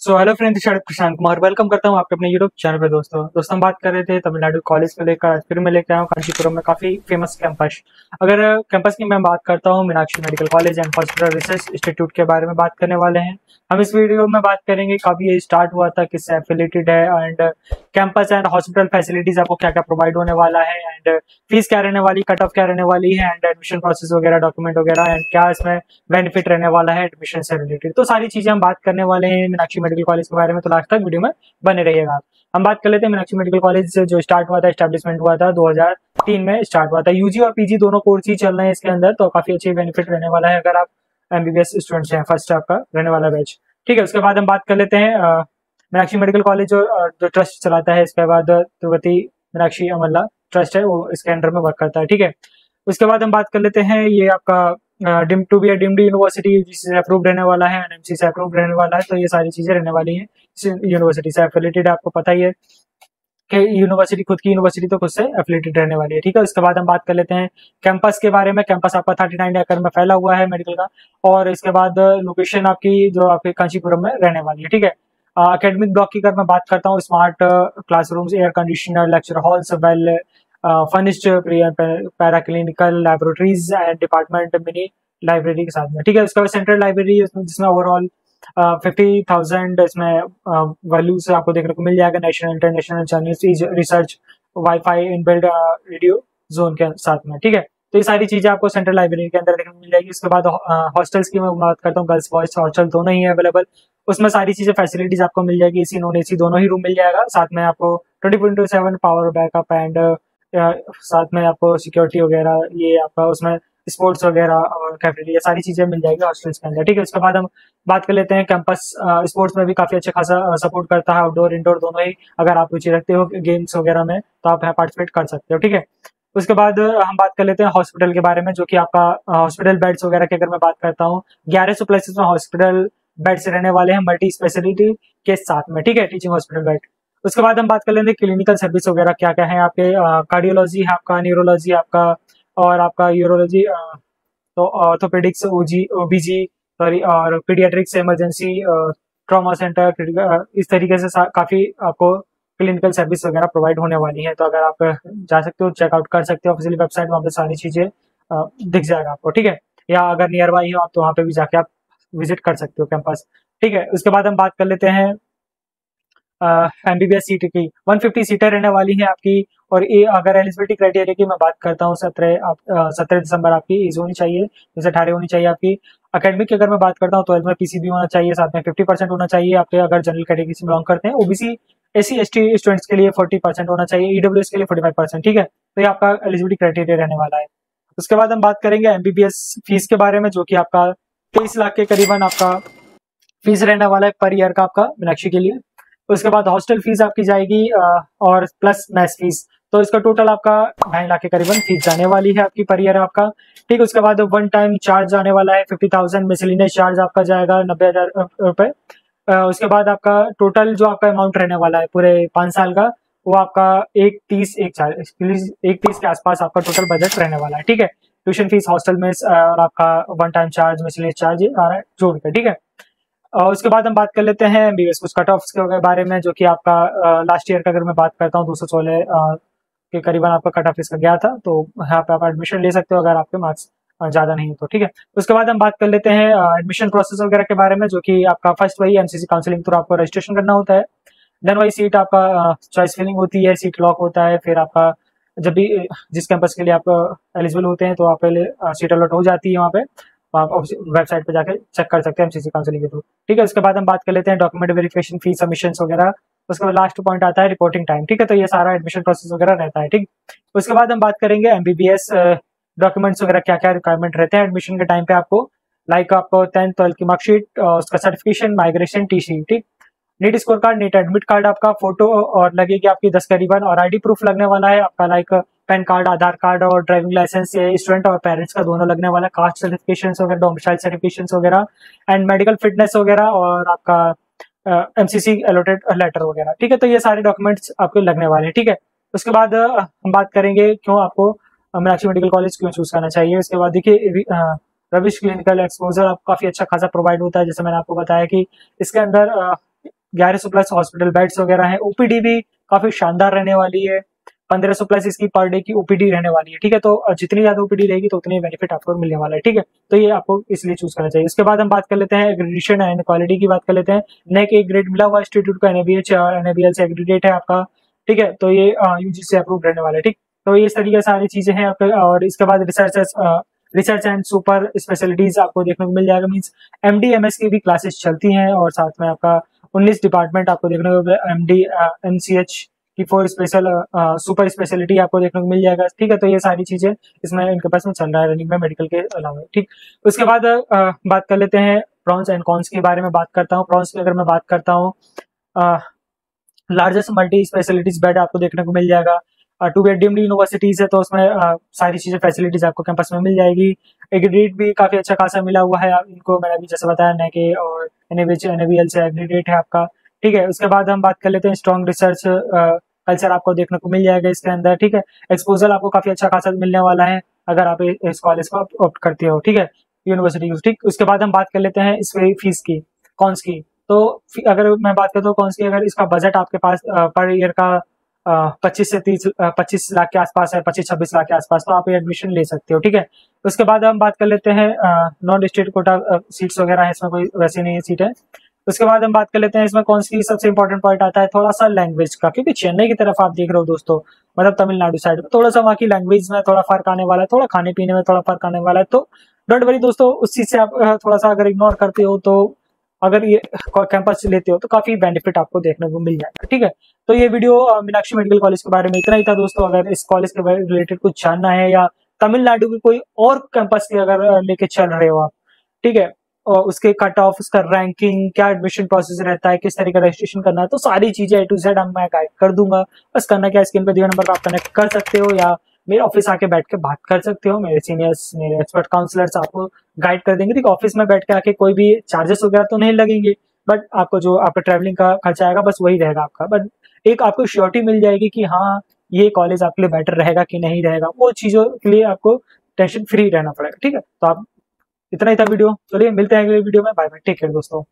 So hello friends, Prashant Kumar welcome करता हूँ आपके अपने यूट्यूब चैनल पे। दोस्तों हम बात कर रहे थे तमिलनाडु कॉलेज को लेकर। फिर मैं लेकर आया हूँ कांचीपुरम में काफी फेमस कैंपस। अगर कैंपस की मैं बात करता हूँ, Meenakshi medical college and hospital research institute के बारे में बात करने वाले हैं। हम इस वीडियो में बात करेंगे कब ये स्टार्ट हुआ था, किससे एफिलेटेड है, and campus and hospital facilities आपको क्या क्या प्रोवाइड होने वाला है, एंड फीस क्या रहने वाली, कट ऑफ क्या रहने वाली है, एंड एडमिशन प्रोसेस वगैरह, डॉक्यूमेंट वगैरह, एंड क्या इसमें बेनिफिट रहने वाला है एडमिशन से रिलेटेड। तो सारी चीजें हम बात करने वाले हैं मीनाक्षी मेडिकल कॉलेज के बारे में, तो लास्ट तक वीडियो में बने रहिएगा। हम बात कर लेते हैं मीनाक्षी मेडिकल कॉलेज जो स्टार्ट हुआ था, एस्टैब्लिशमेंट हुआ था 2003 में स्टार्ट हुआ था। यूजी और पीजी दोनों कोर्स ही चल रहे हैं इसके अंदर, तो काफी अच्छे बेनिफिट रहने वाला है अगर आप एमबीबीएस स्टूडेंट्स हैं। फर्स्ट आपका रहने वाला बैच, ठीक है। उसके बाद हम बात कर लेते हैं मीनाक्षी मेडिकल कॉलेज जो ट्रस्ट चलाता है। इसके बाद तिरुपति मीनाक्षी अमला ट्रस्ट है, वो इसके अंडर में वर्क करता है, ठीक है। उसके बाद हम बात कर लेते हैं, ये आपका deemed to be a deemed university जिससे अप्रूव रहने वाला है, एनएमसी से अप्रूव रहने वाला है। तो ये सारी चीजें रहने वाली हैं, यूनिवर्सिटी से एफिलेटेड। आपको पता ही है कि यूनिवर्सिटी खुद की यूनिवर्सिटी तो खुद से एफिलेटेड रहने वाली है, ठीक है। उसके बाद हम बात कर लेते हैं कैंपस के बारे में। कैंपस आपका 39 एकड़ में फैला हुआ है मेडिकल का। और इसके बाद लोकेशन आपकी जो आपके कांचीपुरम में रहने वाली है, ठीक है। अकेडमिक ब्लॉक की अगर मैं बात करता हूँ, smart classrooms, air conditioner, lecture halls, well furnished para clinical laboratories and department mini library के साथ में, ठीक है। उसके बाद सेंट्रल लाइब्रेरी जिसमें ओवरऑल 50,000 इसमें वैल्यू से आपको देखने को मिल जाएगा। National international Chinese research, wifi inbuilt radio zone के साथ में, ठीक है। तो ये सारी चीजें आपको सेंट्रल लाइब्रेरी के अंदर देखने को मिल जाएगी। उसके बाद हॉस्टल्स की मैं बात करता हूँ, गर्ल्स बॉयज हॉस्टल दोनों ही है अवेलेबल। उसमें सारी चीजें फैसिलिटीज आपको मिल जाएगी, एसी नॉन एसी दोनों ही रूम मिल जाएगा। साथ में आपको 24/7 पावर बैकअप एंड साथ में आपको सिक्योरिटी वगैरह, ये आपका उसमें स्पोर्ट्स वगैरह और कैफेटेरिया सारी चीजें मिल जाएगी हॉस्टल्स के अंदर, ठीक है। उसके बाद हम बात कर लेते हैं कैंपस स्पोर्ट्स में भी काफी अच्छा खासा सपोर्ट करता है, आउटडोर इंडोर दोनों ही। अगर आप रुचि रखते हो गेम्स वगैरह में तो आप यहाँ पार्टिसिपेट कर सकते हो, ठीक है। उसके बाद हम बात कर लेते हैं हॉस्पिटल के बारे में, जो कि आपका हॉस्पिटल बेड्स वगैरह की अगर मैं बात करता हूँ, 1100 प्लस इसमें हॉस्पिटल बेड्स रहने वाले हैं मल्टी स्पेशलिटी के साथ में, ठीक है, टीचिंग हॉस्पिटल बेड। उसके बाद हम बात कर लेंगे क्लिनिकल सर्विस वगैरह क्या क्या है आपके। कार्डियोलॉजी है आपका, न्यूरोलॉजी आपका, और आपका यूरोलॉजी, तो ऑर्थोपेडिक्स, ओजी ओबीजी सॉरी, और पीडियाट्रिक्स, इमरजेंसी, ट्रॉमा सेंटर, इस तरीके से काफी आपको क्लिनिकल सर्विस वगैरह प्रोवाइड होने वाली है। तो अगर आप जा सकते हो, चेकआउट कर सकते हो ऑफिशियल वेबसाइट, वहाँ पे सारी चीजें दिख जाएगा आपको, ठीक है। या अगर नियर बाई हो आप तो वहाँ पे भी जाके आप विजिट कर सकते हो कैंपस, ठीक है। उसके बाद हम बात कर लेते हैं एमबीबीएस सीट की। 150 सीटें रहने वाली हैं आपकी। और ये अगर एलिजिबिलिटी क्राइटेरिया की मैं बात करता हूँ, 17 दिसंबर आपकी एज होनी चाहिए, जैसे 18 होनी चाहिए आपकी। अकेडमिक की अगर मैं बात करता हूँ, 12 में पीसीबी होना चाहिए, साथ में 50% होना चाहिए आपके अगर जनरल कैटेगरी से बिलोंग करते हैं। ओबीसी एससी एसटी स्टूडेंट्स के लिए 40% होना चाहिए, ईडब्ल्यूएस के लिए 45%, ठीक है। तो ये आपका एलिजिबिलिटी क्राइटेरिया रहने वाला है। उसके बाद हम बात करेंगे एमबीबीएस फीस के बारे में, जो कि आपका 23 लाख के करीबन आपका फीस रहने वाला है पर ईयर का आपका मीनाक्षी के लिए। उसके बाद हॉस्टल फीस आपकी जाएगी और प्लस मैथ फीस, तो इसका टोटल आपका 2.5 लाख के करीबन फीस जाने वाली है आपकी पर ईयर आपका, ठीक। उसके बाद वन टाइम चार्ज जाने वाला है 50,000, मिसलिनियस चार्ज आपका जाएगा 90,000 रुपए। उसके बाद आपका टोटल जो आपका अमाउंट रहने वाला है पूरे 5 साल का, वो आपका 1,30 के आसपास आपका टोटल बजट रहने वाला है, ठीक है। ट्यूशन फीस, हॉस्टल में और आपका one time charge, miscellaneous charge आ रहा है जोड़ के, ठीक है। और उसके बाद हम बात कर लेते हैं एमबीबीएस कुछ कट ऑफ के बारे में, जो कि आपका लास्ट ईयर का अगर मैं बात करता हूँ 216 के करीबन आपका कट ऑफ इसका गया था। तो यहाँ पे आप एडमिशन ले सकते हो अगर आपके मार्क्स ज्यादा नहीं तो, ठीक है। उसके बाद हम बात कर लेते हैं एडमिशन प्रोसेस वगैरह के बारे में, जो कि आपका फर्स्ट वही एमसीसी काउंसलिंग थ्रू आपको रजिस्ट्रेशन करना होता है। देन वही सीट आपका चॉइस फिलिंग होती है, सीट लॉक होता है। फिर आपका जब भी जिस कैंपस के लिए आप एलिजिबल होते हैं तो आप पहले सीट अलॉट हो जाती है वहाँ पे, आप वेबसाइट पे जाके चेक कर सकते हैं एमसीसी काउंसलिंग के थ्रू, ठीक है। उसके बाद हम बात कर लेते हैं डॉक्यूमेंट वेरिफिकेशन, फी सबमिशन वगैरह। उसके बाद लास्ट पॉइंट आता है रिपोर्टिंग टाइम, ठीक है। तो ये सारा एडमिशन प्रोसेस वगैरह रहता है, ठीक। उसके बाद हम बात करेंगे एमबीबीएस डॉक्यूमेंट्स वगैरह क्या क्या रिक्वायरमेंट रहते हैं एडमिशन के टाइम पे आपको। लाइक आपको 10th 12th की मार्कशीट, उसका सर्टिफिकेशन, माइग्रेशन, टीसी, ठीक। NEET score card, NEET admit card आपका, फोटो और लगेगी आपकी 10 करीबन, और आईडी प्रूफ लगने वाला है आपका, लाइक पैन कार्ड, आधार कार्ड और ड्राइविंग लाइसेंस, स्टूडेंट और पेरेंट्स का दोनों लगने वाला है, कास्ट सर्टिफिकेशन वगैरह, डोमिसाइल सर्टिफिकेशन वगैरह, एंड मेडिकल फिटनेस वगैरह, और आपका एमसीसी अलॉटेड लेटर वगैरह, ठीक है। तो ये सारे डॉक्यूमेंट्स आपके लगने वाले हैं, ठीक है। उसके बाद हम बात करेंगे क्यों आपको मीनाक्षी मेडिकल कॉलेज क्यों चूज करना चाहिए। उसके बाद देखिए रविश क्लिनिकल एक्सपोजर आपको काफी अच्छा खासा प्रोवाइड होता है। जैसे मैंने आपको बताया कि इसके अंदर 1100+ हॉस्पिटल बेड्स वगैरह हैं। ओपीडी भी काफी शानदार रहने वाली है, 1500+ इसकी पर डे की ओपीडी रहने वाली है, ठीक है। तो जितनी ज्यादा ओपीडी रहेगी तो उतनी बेनिफिट आपको मिलने वाला है, ठीक है। तो ये आपको इसलिए चूज करना चाहिए। उसके बाद हम बात कर लेते हैं एग्रीडेशन एंड क्वालिटी की बात कर लेते हैं। नेक एक ग्रेड मिला हुआ इंस्टीट्यूट का, एनएबीएच और एनएबीएल से एग्रीडेट है आपका, ठीक है। तो ये यूजी से अप्रूव रहने वाला है, ठीक। तो ये इस तरीके सारी चीजें हैं आपके। और इसके बाद रिसर्च एंड सुपर स्पेशलिटीज आपको देखने को मिल जाएगा, मीन्स एमडी एमएस की भी क्लासेस चलती हैं। और साथ में आपका 19 डिपार्टमेंट आपको देखने को, एमडी एमसीएच की 4 स्पेशल सुपर स्पेशलिटी आपको देखने को मिल जाएगा, ठीक है। तो ये सारी चीजें इसमें इनके पास में चल रहा है रनिंग में मेडिकल के अलावा, ठीक। उसके बाद बात कर लेते हैं प्रॉन्स एंड कॉन्स के बारे में बात करता हूँ। प्रॉन्स की अगर मैं बात करता हूँ, लार्जेस्ट मल्टी स्पेशलिटीज बेड आपको देखने को मिल जाएगा। टू बी डीम्ड यूनिवर्सिटीज है तो उसमें सारी चीजें फैसिलिटीज आपको कैंपस में मिल जाएगी। एग्रीडेट भी काफी अच्छा खासा मिला हुआ है इनको, मैंने अभी जैसे बताया नेके और एनएबीएल से एग्रीडेट है आपका, ठीक है। उसके बाद हम बात कर लेते हैं स्ट्रॉन्ग रिसर्च कल्चर आपको देखने को मिल जाएगा इसके अंदर, ठीक है। एक्सपोजर आपको काफी अच्छा खासा मिलने वाला है अगर आप इस कॉलेज को ऑप्ट करते हो, ठीक है, यूनिवर्सिटी, ठीक। उसके बाद हम बात कर लेते हैं इस फीस की, कॉन्स की। तो अगर मैं बात करता हूँ कौन सी, अगर इसका बजट आपके पास पर ईयर का 25 लाख के आसपास है, 25-26 लाख के आसपास, तो आप एडमिशन ले सकते हो, ठीक है। उसके बाद हम बात कर लेते हैं नॉन स्टेट कोटा सीट्स वगैरह है, इसमें कोई वैसी नहीं सीट है। उसके बाद हम बात कर लेते हैं इसमें कौन सी सबसे इंपॉर्टेंट पॉइंट आता है थोड़ा सा लैंग्वेज का, क्योंकि चेन्नई की तरफ आप देख रहे हो दोस्तों, मतलब तमिलनाडु साइड में थोड़ा सा वहाँ की लैंग्वेज में थोड़ा फर्क आने वाला है, थोड़ा खाने पीने में थोड़ा फर्क आने वाला है। तो डोंट वरी दोस्तों, उस चीज से आप थोड़ा सा अगर इग्नोर करते हो तो अगर ये कैंपस लेते हो तो काफी बेनिफिट आपको देखने को मिल जाएगा, ठीक है। तो ये वीडियो मीनाक्षी मेडिकल कॉलेज के बारे में इतना ही था दोस्तों। अगर इस कॉलेज के रिलेटेड कुछ जानना है या तमिलनाडु की कोई और कैंपस की अगर लेके चल रहे हो आप, ठीक है, और उसके कट ऑफ, उसका रैंकिंग, क्या एडमिशन प्रोसेस रहता है, किस तरीके का रजिस्ट्रेशन करना है, तो सारी चीजें A to Z मैं गाइड कर दूंगा। बस करना क्या, स्क्रीन पे दिए नंबर पर आप कनेक्ट कर सकते हो या मेरे ऑफिस आके बैठ के बात कर सकते हो। मेरे सीनियर्स, मेरे एक्सपर्ट काउंसलर्स आपको गाइड कर देंगे। देखिए ऑफिस में बैठ के आके कोई भी चार्जेस वगैरह तो नहीं लगेंगे, बट आपको जो आपका ट्रैवलिंग का खर्चा आएगा बस वही रहेगा आपका। बट एक आपको श्योरिटी मिल जाएगी कि हाँ ये कॉलेज आपके लिए बेटर रहेगा कि नहीं रहेगा, वो चीजों के लिए आपको टेंशन फ्री रहना पड़ेगा, ठीक है। तो आप इतना ही था वीडियो, चलिए मिलते हैं अगले वीडियो में, बाय बाय, टेक केयर दोस्तों।